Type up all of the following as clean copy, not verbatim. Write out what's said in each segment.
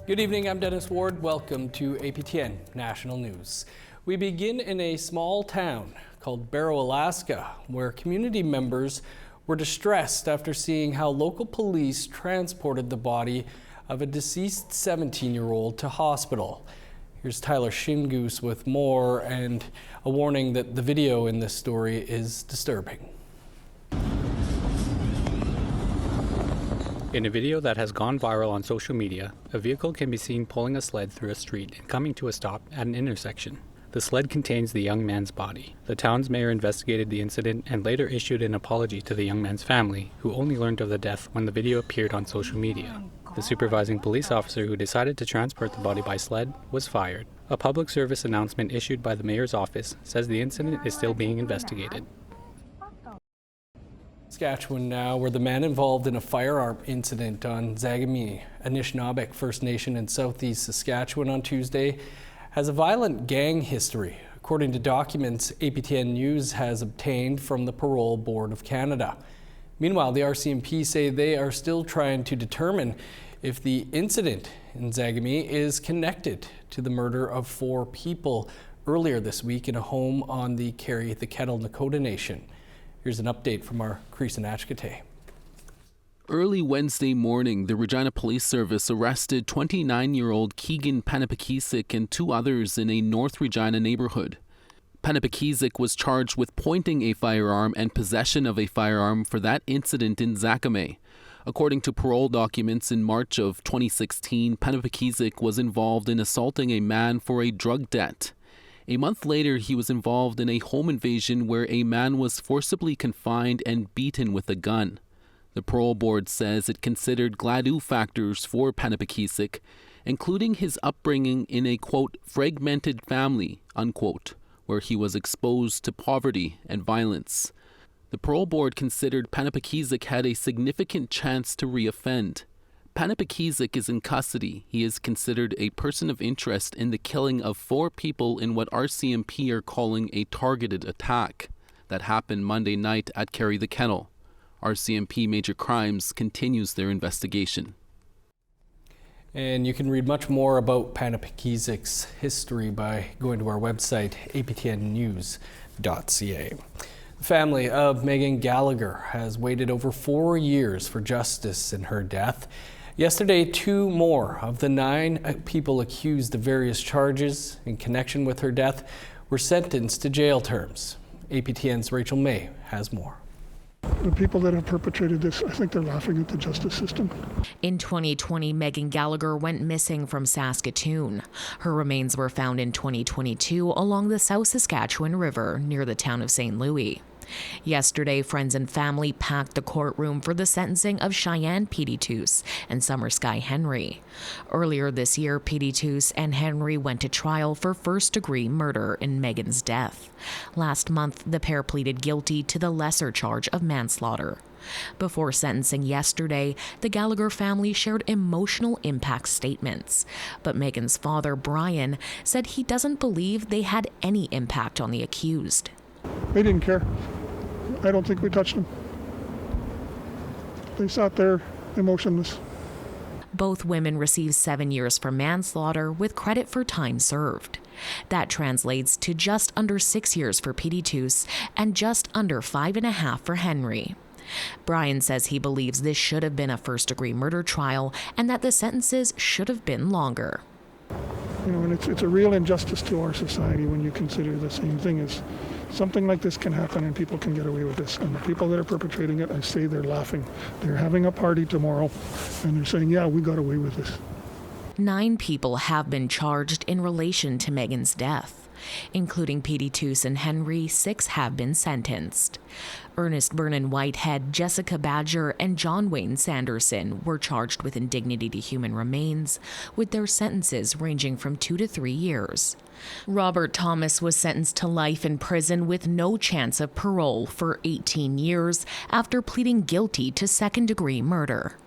Good evening, I'm Dennis Ward. Welcome to APTN National News. We begin in a small town called Barrow, Alaska, where community members were distressed after seeing how local police transported the body of a deceased 17-year-old to hospital. Here's Tyler Shingoose with more, and a warning that the video in this story is disturbing. In a video that has gone viral on social media, a vehicle can be seen pulling a sled through a street and coming to a stop at an intersection. The sled contains the young man's body. The town's mayor investigated the incident and later issued an apology to the young man's family, who only learned of the death when the video appeared on social media. The supervising police officer who decided to transport the body by sled was fired. A public service announcement issued by the mayor's office says the incident is still being investigated. Saskatchewan now, where the man involved in a firearm incident on Zagami, Anishinaabeg First Nation in southeast Saskatchewan on Tuesday, has a violent gang history, according to documents APTN News has obtained from the Parole Board of Canada. Meanwhile, the RCMP say they are still trying to determine if the incident in Zagami is connected to the murder of 4 people earlier this week in a home on the Carry the Kettle Nakota Nation. Here's an update from our Crease and Ashkate. Early Wednesday morning, the Regina Police Service arrested 29-year-old Keegan Panapakisik and 2 others in a North Regina neighborhood. Panapakisik was charged with pointing a firearm and possession of a firearm for that incident in Zagame. According to parole documents in March of 2016, Panapakisik was involved in assaulting a man for a drug debt. A month later, he was involved in a home invasion where a man was forcibly confined and beaten with a gun. The parole board says it considered GLADU factors for Panapakisik, including his upbringing in a, quote, fragmented family, unquote, where he was exposed to poverty and violence. The parole board considered Panapakisik had a significant chance to reoffend. Panapakisik is in custody. He is considered a person of interest in the killing of 4 people in what RCMP are calling a targeted attack that happened Monday night at Carry the Kettle. RCMP Major Crimes continues their investigation. And you can read much more about Panapakisik's history by going to our website, aptnnews.ca. The family of Megan Gallagher has waited over 4 years for justice in her death. Yesterday, 2 more of the 9 people accused of various charges in connection with her death were sentenced to jail terms. APTN's Rachel May has more. The people that have perpetrated this, I think they're laughing at the justice system. In 2020, Megan Gallagher went missing from Saskatoon. Her remains were found in 2022 along the South Saskatchewan River near the town of St. Louis. Yesterday, friends and family packed the courtroom for the sentencing of Cheyenne Petitus and Summer Sky Henry. Earlier this year, Petitus and Henry went to trial for first-degree murder in Megan's death. Last month, the pair pleaded guilty to the lesser charge of manslaughter. Before sentencing yesterday, the Gallagher family shared emotional impact statements. But Megan's father, Brian, said he doesn't believe they had any impact on the accused. They didn't care. I don't think we touched them. They sat there emotionless. Both women received 7 years for manslaughter with credit for time served. That translates to just under 6 years for Petitus and just under 5.5 for Henry. Brian says he believes this should have been a first-degree murder trial and that the sentences should have been longer. You know, and it's a real injustice to our society when you consider the same thing as something like this can happen and people can get away with this. And the people that are perpetrating it, I say they're laughing. They're having a party tomorrow and they're saying, yeah, we got away with this. 9 people have been charged in relation to Megan's death. Including Petitus and Henry, 6 have been sentenced. Ernest Vernon Whitehead, Jessica Badger, and John Wayne Sanderson were charged with indignity to human remains, with their sentences ranging from 2 to 3 years. Robert Thomas was sentenced to life in prison with no chance of parole for 18 years after pleading guilty to second-degree murder.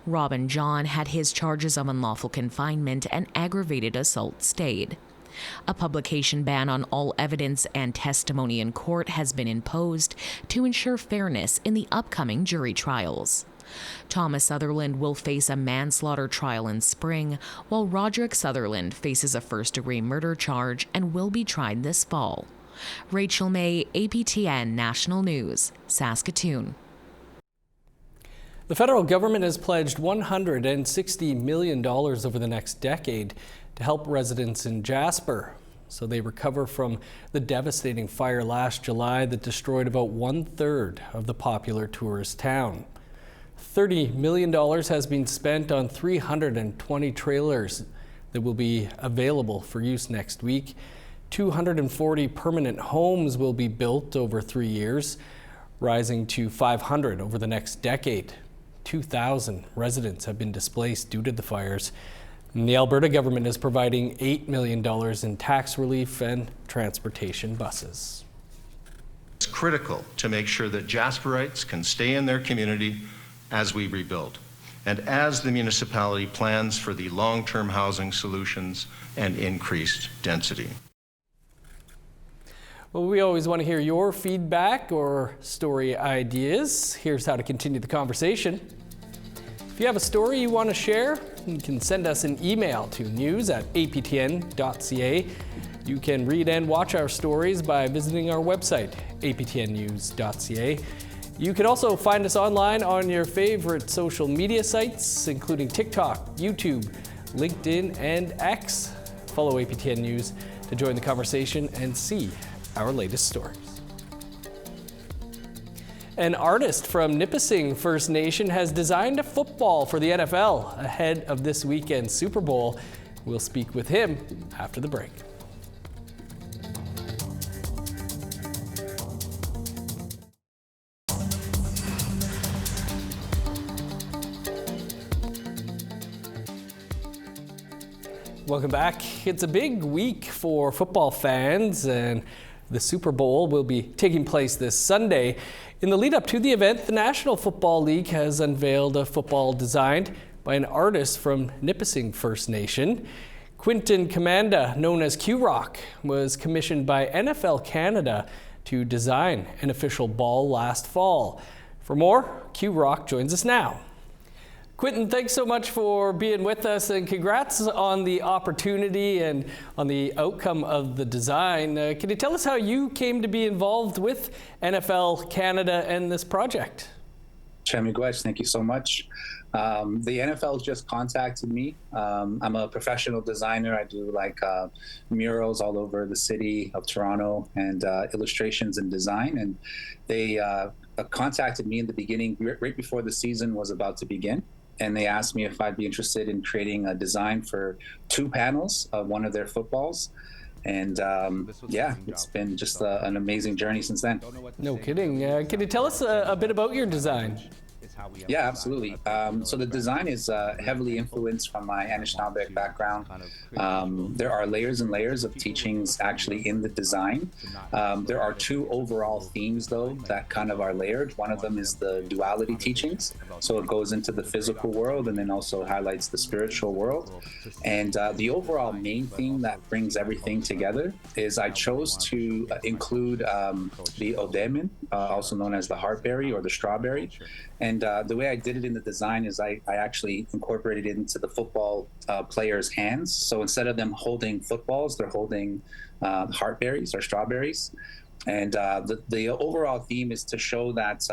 Robin John had his charges of unlawful confinement and aggravated assault stayed. A publication ban on all evidence and testimony in court has been imposed to ensure fairness in the upcoming jury trials. Thomas Sutherland will face a manslaughter trial in spring, while Roderick Sutherland faces a first-degree murder charge and will be tried this fall. Rachel May, APTN National News, Saskatoon. The federal government has pledged $160 million over the next decade to help residents in Jasper so they recover from the devastating fire last July that destroyed about 1/3 of the popular tourist town. $30 million has been spent on 320 trailers that will be available for use next week. 240 permanent homes will be built over 3 years, rising to 500 over the next decade. 2,000 residents have been displaced due to the fires. And the Alberta government is providing $8 million in tax relief and transportation buses. It's critical to make sure that Jasperites can stay in their community as we rebuild, and as the municipality plans for the long-term housing solutions and increased density. Well, we always want to hear your feedback or story ideas. Here's how to continue the conversation. If you have a story you want to share, you can send us an email to news@aptn.ca. You can read and watch our stories by visiting our website, aptnnews.ca. You can also find us online on your favorite social media sites, including TikTok, YouTube, LinkedIn, and X. Follow APTN News to join the conversation and see our latest stories. An artist from Nipissing First Nation has designed a football for the NFL ahead of this weekend's Super Bowl. We'll speak with him after the break. Welcome back. It's a big week for football fans, and the Super Bowl will be taking place this Sunday. In the lead up to the event, the National Football League has unveiled a football designed by an artist from Nipissing First Nation. Quinton Commanda, known as Q-Rock, was commissioned by NFL Canada to design an official ball last fall. For more, Q-Rock joins us now. Quinton, thanks so much for being with us, and congrats on the opportunity and on the outcome of the design. Can you tell us how you came to be involved with NFL Canada and this project? Chamigwech, thank you so much. The NFL just contacted me. I'm a professional designer. I do murals all over the city of Toronto and illustrations and design. And they contacted me in the beginning, right before the season was about to begin. And they asked me if I'd be interested in creating a design for 2 panels of one of their footballs. And it's been just an amazing journey since then. No kidding. Can you tell us a bit about your design? Yeah, absolutely. So the design is heavily influenced from my Anishinaabe background. There are layers and layers of teachings actually in the design. There are 2 overall themes, though, that kind of are layered. One of them is the duality teachings. So it goes into the physical world and then also highlights the spiritual world. And the overall main theme that brings everything together is I chose to include the odemin, also known as the heartberry or the strawberry. And the way I did it in the design is I actually incorporated it into the football players' hands. So instead of them holding footballs, they're holding heartberries or strawberries. And the overall theme is to show that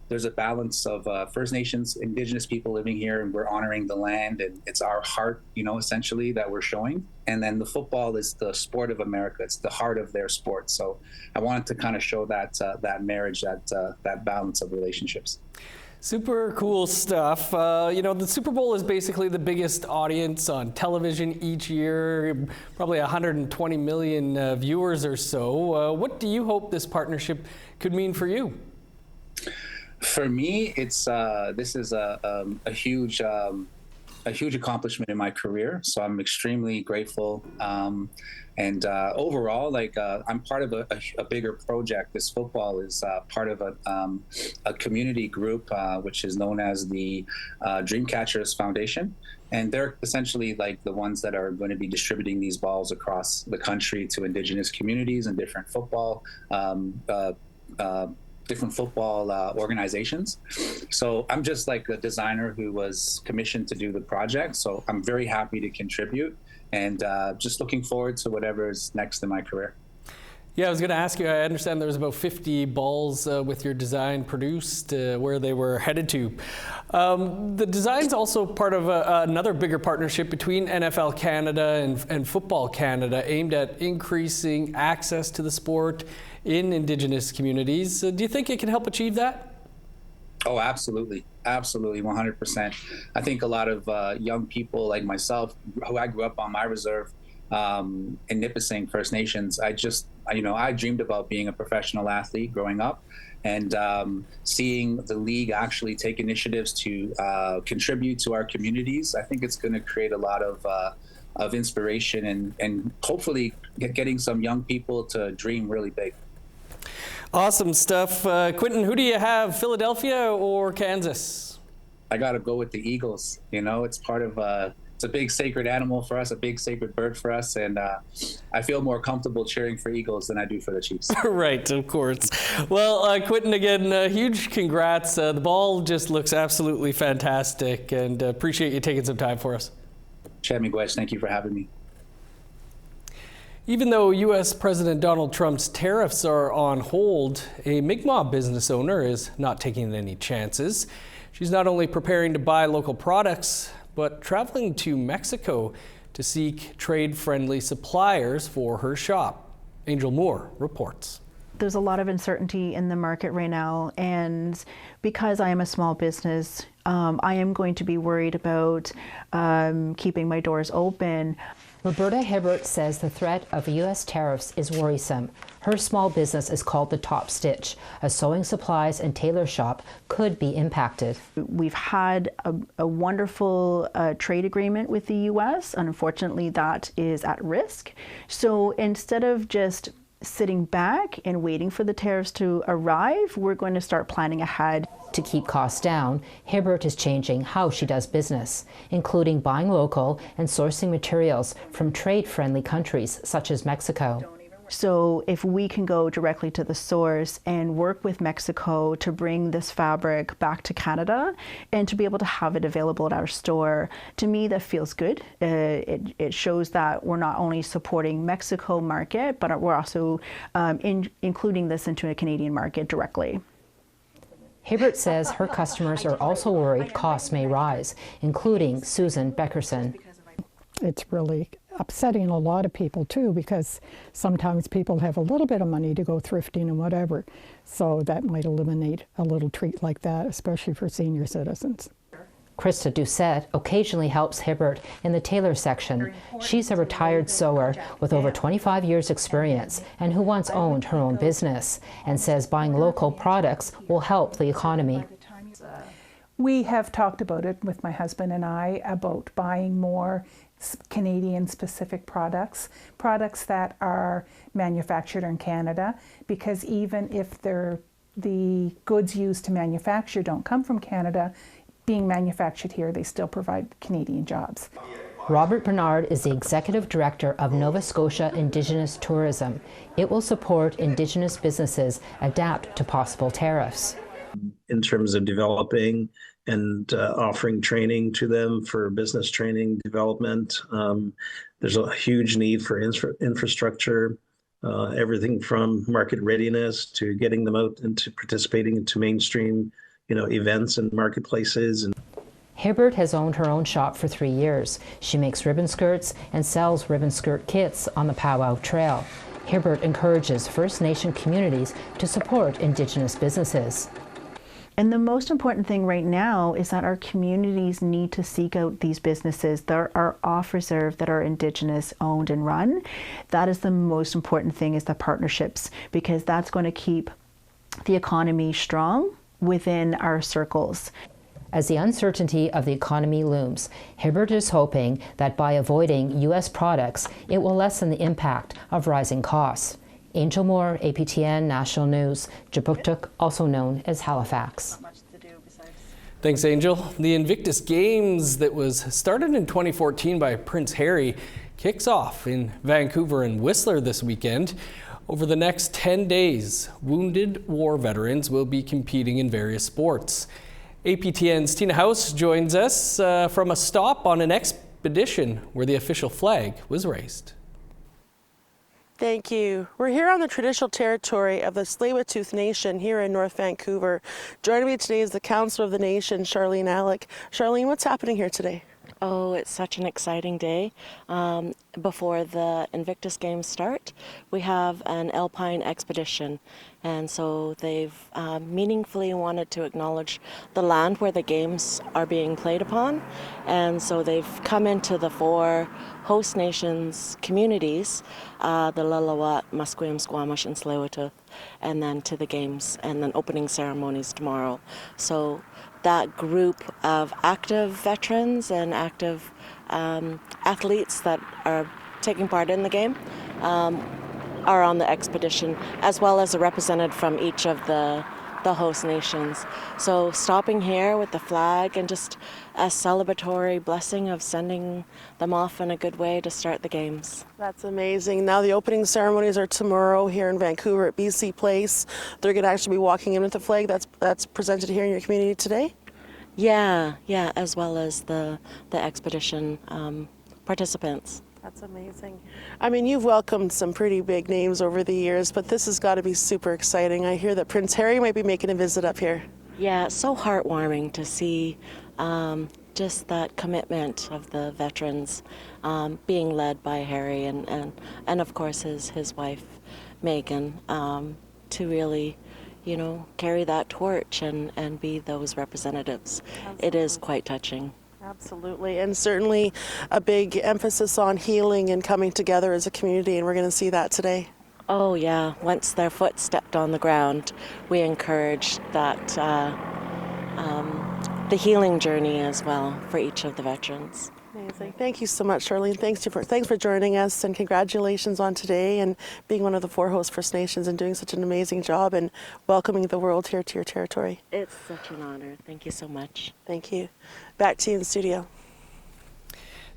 there's a balance of First Nations, Indigenous people living here, and we're honoring the land, and it's our heart, essentially, that we're showing. And then the football is the sport of America. It's the heart of their sport. So I wanted to kind of show that marriage, that balance of relationships. Super cool stuff. The Super Bowl is basically the biggest audience on television each year, probably 120 million viewers or so. What do you hope this partnership could mean for you? For me, it's this is a huge accomplishment in my career. So I'm extremely grateful. And overall, I'm part of a bigger project. This football is part of a community group, which is known as the Dreamcatchers Foundation. And they're essentially the ones that are going to be distributing these balls across the country to Indigenous communities and different football different football organizations. So I'm just like a designer who was commissioned to do the project. So I'm very happy to contribute, and just looking forward to whatever is next in my career. Yeah, I was going to ask you, I understand there was about 50 balls with your design produced, where they were headed to. The design's also part of another bigger partnership between NFL Canada and Football Canada, aimed at increasing access to the sport in Indigenous communities. Do you think it can help achieve that? Oh, absolutely. Absolutely, 100%. I think a lot of young people like myself, who I grew up on my reserve, in Nipissing First Nations, I dreamed about being a professional athlete growing up, and seeing the league actually take initiatives to contribute to our communities. I think it's going to create a lot of inspiration and hopefully getting some young people to dream really big. Awesome stuff. Quentin, who do you have, Philadelphia or Kansas? I got to go with the Eagles. It's part of it's a big sacred animal for us, a big sacred bird for us, and I feel more comfortable cheering for Eagles than I do for the Chiefs. Right, of course. Well, Quentin, again, huge congrats. The ball just looks absolutely fantastic, and appreciate you taking some time for us. Miguel, thank you for having me. Even though U.S. President Donald Trump's tariffs are on hold, a Mi'kmaq business owner is not taking any chances. She's not only preparing to buy local products, but traveling to Mexico to seek trade-friendly suppliers for her shop. Angel Moore reports. There's a lot of uncertainty in the market right now, and because I am a small business, I am going to be worried about keeping my doors open. Roberta Hibbert says the threat of U.S. tariffs is worrisome. Her small business is called The Top Stitch. A sewing supplies and tailor shop could be impacted. We've had a wonderful trade agreement with the U.S. Unfortunately, that is at risk. So instead of just sitting back and waiting for the tariffs to arrive, we're going to start planning ahead. To keep costs down, Hibbert is changing how she does business, including buying local and sourcing materials from trade-friendly countries such as Mexico. So if we can go directly to the source and work with Mexico to bring this fabric back to Canada and to be able to have it available at our store, to me that feels good. It shows that we're not only supporting Mexico market, but we're also including this into a Canadian market directly. Hibbert says her customers are also worried costs may rise, including Susan Beckerson. It's really upsetting a lot of people too, because sometimes people have a little bit of money to go thrifting and whatever. So that might eliminate a little treat like that, especially for senior citizens. Krista Doucette occasionally helps Hibbert in the tailor section. She's a retired sewer with over 25 years experience and who once owned her own business, and says buying local products will help the economy. We have talked about it with my husband and I about buying more Canadian-specific products that are manufactured in Canada, because even if the goods used to manufacture don't come from Canada, being manufactured here, they still provide Canadian jobs. Robert Bernard is the Executive Director of Nova Scotia Indigenous Tourism. It will support Indigenous businesses adapt to possible tariffs. In terms of developing and offering training to them for business training development, there's a huge need for infrastructure, everything from market readiness to getting them out into participating into mainstream events and marketplaces. Hibbert has owned her own shop for 3 years. She makes ribbon skirts and sells ribbon skirt kits on the Powwow Trail. Hibbert encourages First Nation communities to support Indigenous businesses. And the most important thing right now is that our communities need to seek out these businesses that are off reserve, that are Indigenous owned and run. That is the most important thing, is the partnerships, because that's going to keep the economy strong within our circles. As the uncertainty of the economy looms, Hibbert is hoping that by avoiding U.S. products, it will lessen the impact of rising costs. Angel Moore, APTN National News, Jabuktuk, also known as Halifax. Thanks, Angel. The Invictus Games that was started in 2014 by Prince Harry kicks off in Vancouver and Whistler this weekend. Over the next 10 days, wounded war veterans will be competing in various sports. APTN's Tina House joins us from a stop on an expedition where the official flag was raised. Thank you. We're here on the traditional territory of the Tsleil-Waututh Nation here in North Vancouver. Joining me today is the Councillor of the Nation, Charlene Alec. Charlene, what's happening here today? Oh, it's such an exciting day. Before the Invictus Games start, we have an alpine expedition, and so they've meaningfully wanted to acknowledge the land where the games are being played upon, and so they've come into the 4 host nations communities, the Lillooet, Musqueam, Squamish, and Tsleil-Waututh, and then to the games, and then opening ceremonies tomorrow. So that group of active veterans and active athletes that are taking part in the game are on the expedition, as well as a representative from each of the host nations. So stopping here with the flag and just a celebratory blessing of sending them off in a good way to start the games. That's amazing. Now the opening ceremonies are tomorrow here in Vancouver at BC Place. They're going to actually be walking in with the flag that's presented here in your community today? Yeah, as well as the expedition participants. That's amazing. I mean, you've welcomed some pretty big names over the years, but this has got to be super exciting. I hear that Prince Harry might be making a visit up here. Yeah, it's so heartwarming to see just that commitment of the veterans being led by Harry and of course his wife, Megan, to really, carry that torch and be those representatives. Absolutely. It is quite touching. Absolutely, and certainly a big emphasis on healing and coming together as a community, and we're going to see that today. Oh yeah, once their foot stepped on the ground, we encouraged that the healing journey as well for each of the veterans. Amazing. Thank you so much, Charlene. Thanks for joining us, and congratulations on today and being one of the 4 host First Nations and doing such an amazing job and welcoming the world here to your territory. It's such an honor. Thank you so much. Thank you. Back to you in the studio.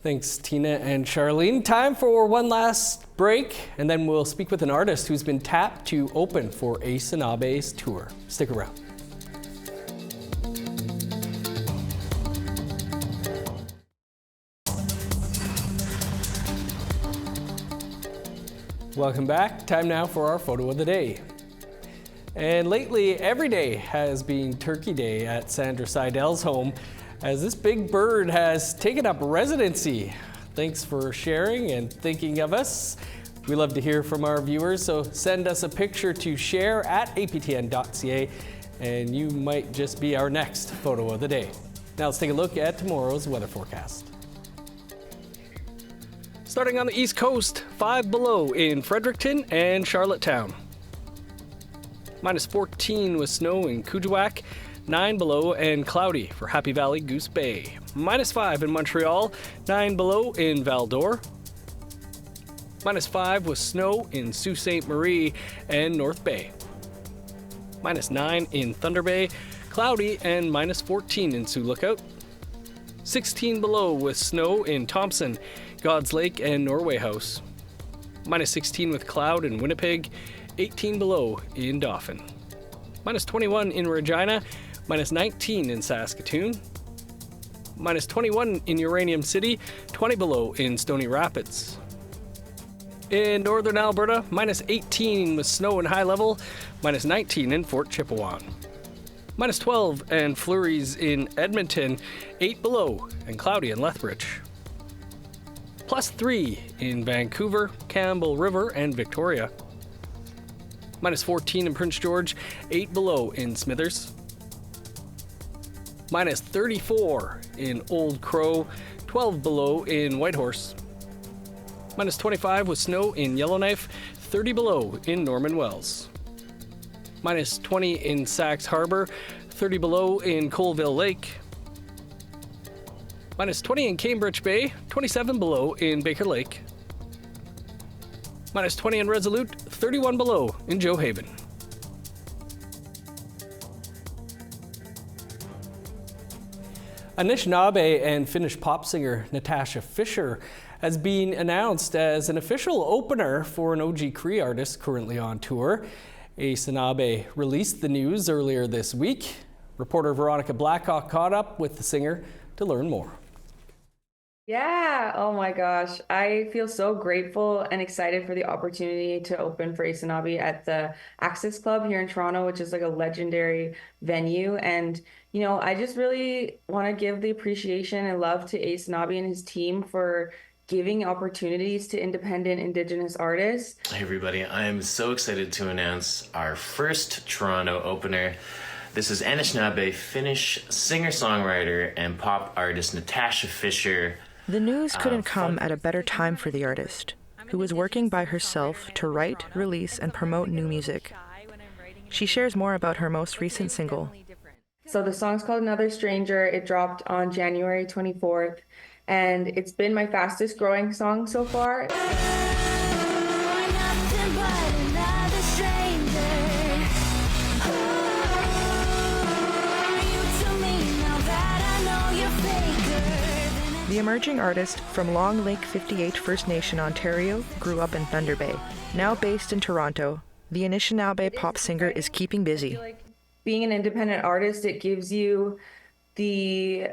Thanks, Tina and Charlene. Time for one last break, and then we'll speak with an artist who's been tapped to open for Ace and Abe's tour. Stick around. Welcome back. Time now for our photo of the day. And lately, every day has been Turkey Day at Sandra Seidel's home, as this big bird has taken up residency. Thanks for sharing and thinking of us. We love to hear from our viewers, so send us a picture to share@aptn.ca, and you might just be our next photo of the day. Now let's take a look at tomorrow's weather forecast. Starting on the East Coast, 5 below in Fredericton and Charlottetown. -14 with snow in Kuujjuaq, 9 below and cloudy for Happy Valley, Goose Bay. -5 in Montreal, 9 below in Val d'Or. -5 with snow in Sault Ste. Marie and North Bay. -9 in Thunder Bay, cloudy and -14 in Sioux Lookout. 16 below with snow in Thompson, God's Lake and Norway House. -16 with cloud in Winnipeg, 18 below in Dauphin. -21 in Regina, -19 in Saskatoon. -21 in Uranium City, 20 below in Stony Rapids. In northern Alberta, -18 with snow and high level, -19 in Fort Chipewyan. -12 and flurries in Edmonton, 8 below and cloudy in Lethbridge. +3 in Vancouver, Campbell River, and Victoria. -14 in Prince George, 8 below in Smithers. -34 in Old Crow, 12 below in Whitehorse. -25 with snow in Yellowknife, 30 below in Norman Wells. -20 in Sax Harbor, 30 below in Colville Lake. -20 in Cambridge Bay, 27 below in Baker Lake. -20 in Resolute, 31 below in Joe Haven. Anishinaabe and Finnish pop singer Natasha Fisher has been announced as an official opener for an OG Cree artist currently on tour. Anishinaabe released the news earlier this week. Reporter Veronica Blackhawk caught up with the singer to learn more. Yeah, oh my gosh. I feel so grateful and excited for the opportunity to open for Anishinaabe at the Access Club here in Toronto, which is like a legendary venue. And, you know, I just really want to give the appreciation and love to Anishinaabe and his team for giving opportunities to independent Indigenous artists. Hey everybody, I'm so excited to announce our first Toronto opener. This is Anishinaabe Finnish singer-songwriter and pop artist Natasha Fisher. The news couldn't come at a better time for the artist, who was working by herself to write, release, and promote new music. She shares more about her most recent single. So the song's called Another Stranger. It dropped on January 24th, and it's been my fastest growing song so far. The emerging artist from Long Lake 58 First Nation, Ontario, grew up in Thunder Bay. Now based in Toronto, the Anishinaabe pop singer is keeping busy. Being an independent artist, it gives you the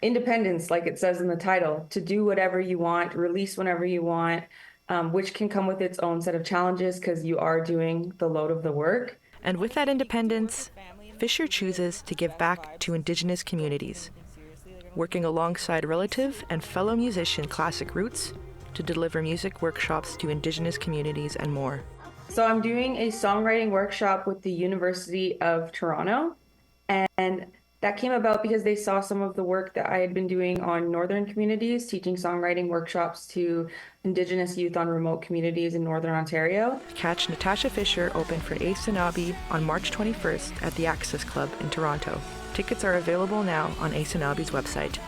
independence, like it says in the title, to do whatever you want, release whenever you want, which can come with its own set of challenges because you are doing the load of the work. And with that independence, Fisher chooses to give back to Indigenous communities, working alongside relative and fellow musician Classic Roots to deliver music workshops to Indigenous communities and more. So I'm doing a songwriting workshop with the University of Toronto, and that came about because they saw some of the work that I had been doing on northern communities, teaching songwriting workshops to Indigenous youth on remote communities in Northern Ontario. Catch Natasha Fisher open for Anishinaabe on March 21st at the Access Club in Toronto. Tickets are available now on Anishinaabe's website.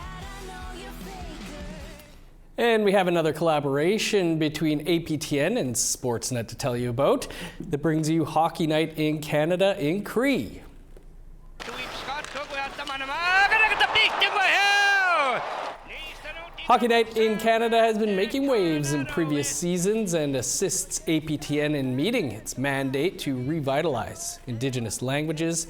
And we have another collaboration between APTN and Sportsnet to tell you about that brings you Hockey Night in Canada in Cree. Hockey Night in Canada has been making waves in previous seasons and assists APTN in meeting its mandate to revitalize Indigenous languages.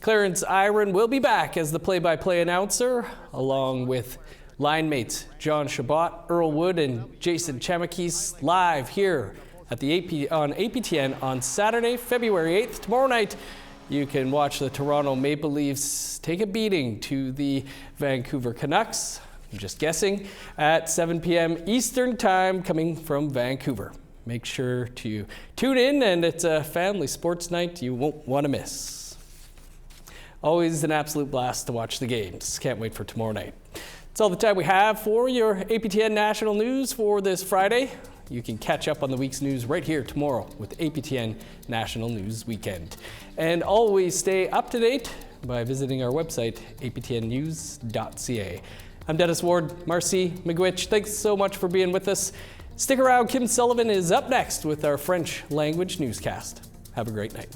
Clarence Iron will be back as the play-by-play announcer, along with line mates John Shabbat, Earl Wood, and Jason Chamakis live here at the on APTN on Saturday, February 8th. Tomorrow night, you can watch the Toronto Maple Leafs take a beating to the Vancouver Canucks. I'm just guessing, at 7 p.m. Eastern Time, coming from Vancouver. Make sure to tune in, and it's a family sports night you won't want to miss. Always an absolute blast to watch the games. Can't wait for tomorrow night. That's all the time we have for your APTN National News for this Friday. You can catch up on the week's news right here tomorrow with APTN National News Weekend. And always stay up to date by visiting our website, aptnnews.ca. I'm Dennis Ward. Marcy Miigwech, thanks so much for being with us. Stick around. Kim Sullivan is up next with our French language newscast. Have a great night.